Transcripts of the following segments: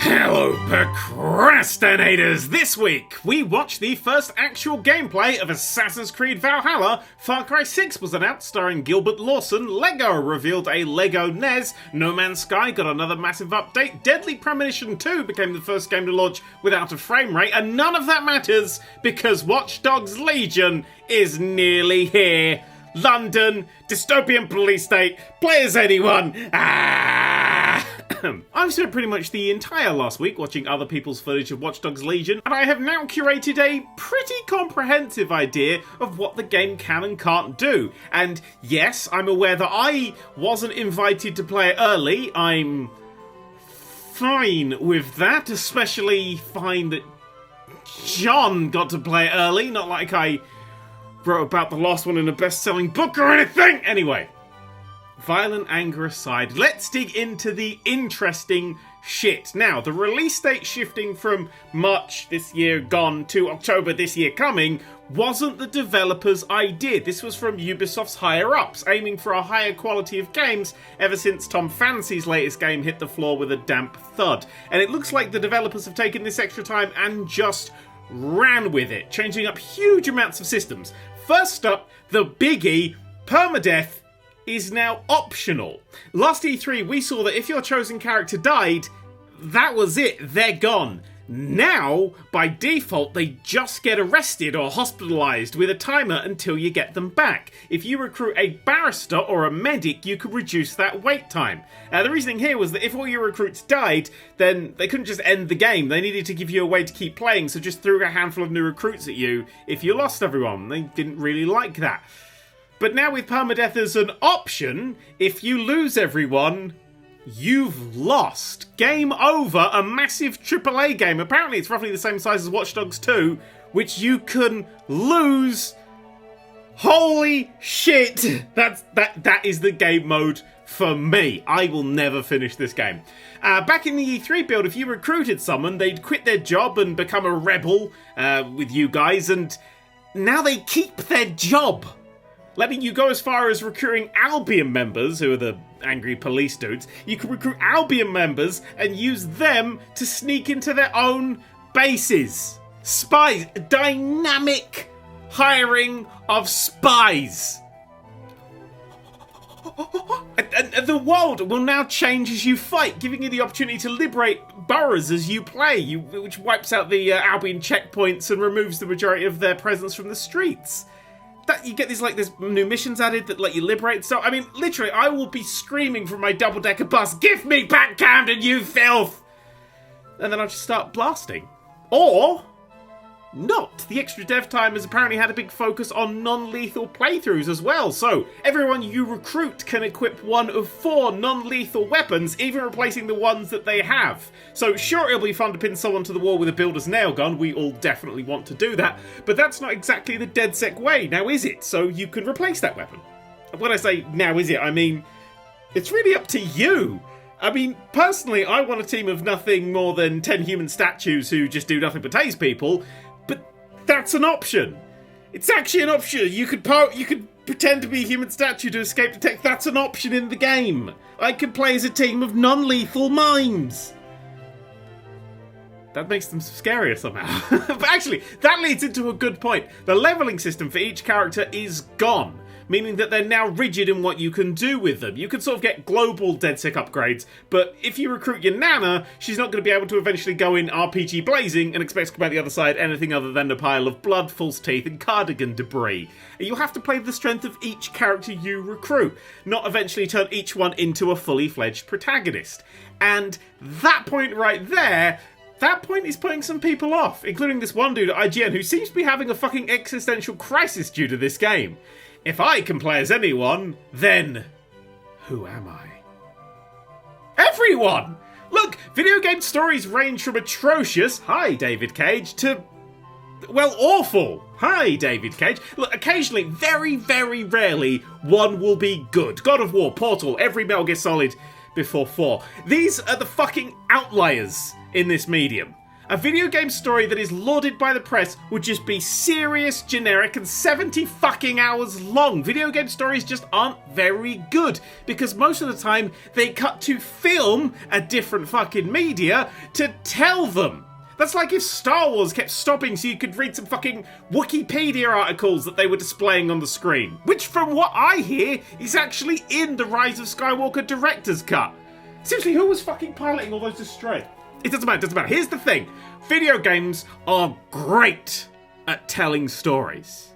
Hello, procrastinators! This week, we watched the first actual gameplay of Assassin's Creed Valhalla, Far Cry 6 was announced starring Gilbert Lawson, LEGO revealed a LEGO NES, No Man's Sky got another massive update, Deadly Premonition 2 became the first game to launch without a frame rate, and none of that matters because Watch Dogs Legion is nearly here. London, dystopian police state, play as anyone. I've spent pretty much the entire last week watching other people's footage of Watch Dogs Legion, and I have now curated a pretty comprehensive idea of what the game can and can't do. And yes, I'm aware that I wasn't invited to play it early. I'm fine with that, especially fine that John got to play it early, not like I wrote about the last one in a best-selling book or anything! Anyway, violent anger aside, let's dig into the interesting shit. Now, the release date shifting from March this year gone to October this year coming wasn't the developers' idea. This was from Ubisoft's higher-ups, aiming for a higher quality of games ever since Tom Fancy's latest game hit the floor with a damp thud. And it looks like the developers have taken this extra time and just ran with it, changing up huge amounts of systems. First up, the biggie, Permadeath is now optional. Last E3, we saw that if your chosen character died, that was it, they're gone. Now, by default, they just get arrested or hospitalized with a timer until you get them back. If you recruit a barrister or a medic, you could reduce that wait time. The reasoning here was that if all your recruits died, then they couldn't just end the game. They needed to give you a way to keep playing, so just threw a handful of new recruits at you if you lost everyone. They didn't really like that. But now with Permadeath as an option, if you lose everyone, you've lost. Game over, a massive AAA game. Apparently it's roughly the same size as Watch Dogs 2, which you can lose. Holy shit! That is the game mode for me. I will never finish this game. Back in the E3 build, if you recruited someone, they'd quit their job and become a rebel with you guys, and now they keep their job, letting you go as far as recruiting Albion members, who are the angry police dudes. You can recruit Albion members and use them to sneak into their own bases. Spies. Dynamic hiring of spies. And the world will now change as you fight, giving you the opportunity to liberate boroughs as you play, which wipes out the Albion checkpoints and removes the majority of their presence from the streets. That you get these there's new missions added that let you liberate. So I mean, literally, I will be screaming from my double-decker bus, "Give me back Camden, you filth!" And then I'll just start blasting. Or not. The extra dev time has apparently had a big focus on non-lethal playthroughs as well. So everyone you recruit can equip one of 4 non-lethal weapons, even replacing the ones that they have. So sure, it'll be fun to pin someone to the wall with a builder's nail gun. We all definitely want to do that. But that's not exactly the DedSec way, now is it? So you can replace that weapon. When I say now is it, I mean, it's really up to you. I mean, personally, I want a team of nothing more than 10 human statues who just do nothing but tase people. That's an option. It's actually an option. You could pretend to be a human statue to escape detect. That's an option in the game. I could play as a team of non-lethal mimes. That makes them scarier somehow. But actually, that leads into a good point. The leveling system for each character is gone, meaning that they're now rigid in what you can do with them. You can sort of get global DedSec upgrades, but if you recruit your Nana, she's not going to be able to eventually go in RPG blazing and expect to come out the other side anything other than a pile of blood, false teeth, and cardigan debris. You'll have to play the strength of each character you recruit, not eventually turn each one into a fully fledged protagonist. And that point right there, that point is putting some people off, including this one dude at IGN who seems to be having a fucking existential crisis due to this game. If I can play as anyone, then who am I? Everyone! Look, video game stories range from atrocious, hi David Cage, to, well, awful, hi David Cage. Look, occasionally, very, very rarely, one will be good. God of War, Portal, every Metal Gear Solid before 4. These are the fucking outliers in this medium. A video game story that is lauded by the press would just be serious, generic, and 70 fucking hours long. Video game stories just aren't very good, because most of the time they cut to film a different fucking media to tell them. That's like if Star Wars kept stopping so you could read some fucking Wikipedia articles that they were displaying on the screen. Which, from what I hear, is actually in the Rise of Skywalker director's cut. Seriously, who was fucking piloting all those destroyers? It doesn't matter. Here's the thing. Video games are great at telling stories.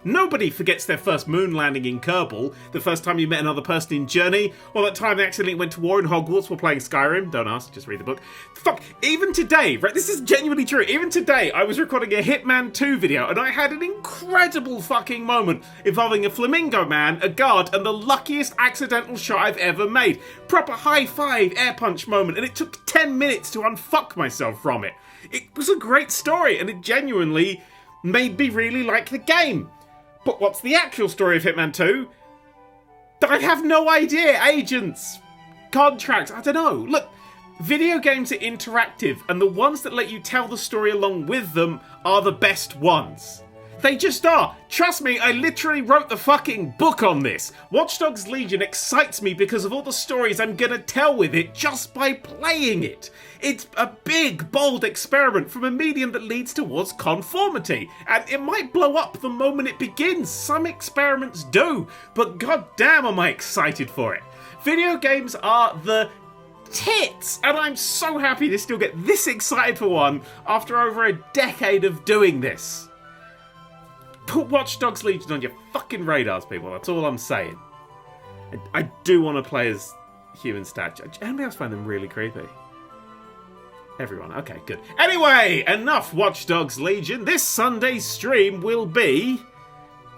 Nobody forgets their first moon landing in Kerbal, the first time you met another person in Journey, or that time they accidentally went to war in Hogwarts while playing Skyrim. Don't ask, just read the book. Fuck, even today, right, this is genuinely true, even today I was recording a Hitman 2 video and I had an incredible fucking moment involving a flamingo man, a guard, and the luckiest accidental shot I've ever made. Proper high five, air punch moment, and it took 10 minutes to unfuck myself from it. It was a great story and it genuinely made me really like the game. But what's the actual story of Hitman 2? I have no idea. Agents, contracts, I don't know. Look, video games are interactive, and the ones that let you tell the story along with them are the best ones. They just are. Trust me, I literally wrote the fucking book on this. Watch Dogs Legion excites me because of all the stories I'm gonna tell with it just by playing it. It's a big, bold experiment from a medium that leads towards conformity. And it might blow up the moment it begins. Some experiments do. But goddamn am I excited for it. Video games are the tits. And I'm so happy to still get this excited for one after over a decade of doing this. Put Watch Dogs Legion on your fucking radars, people. That's all I'm saying. I do want to play as human statue. Anybody else find them really creepy? Everyone. Okay, good. Anyway, enough Watch Dogs Legion. This Sunday's stream will be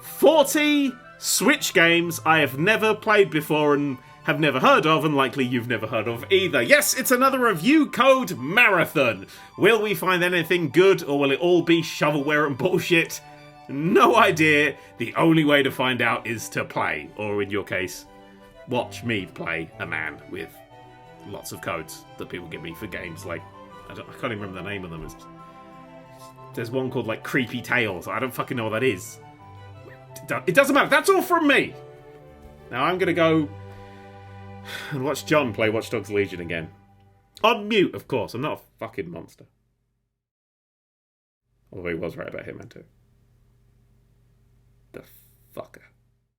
40 Switch games I have never played before and have never heard of, and likely you've never heard of either. Yes, it's another review code marathon. Will we find anything good, or will it all be shovelware and bullshit? No idea. The only way to find out is to play, or in your case, watch me play a man with lots of codes that people give me for games like, I can't even remember the name of them. There's one called like Creepy Tales. I don't fucking know what that is. It doesn't matter. That's all from me. Now I'm gonna go and watch John play Watch Dogs Legion again. On mute, of course. I'm not a fucking monster. Although he was right about Hitman 2. The fucker.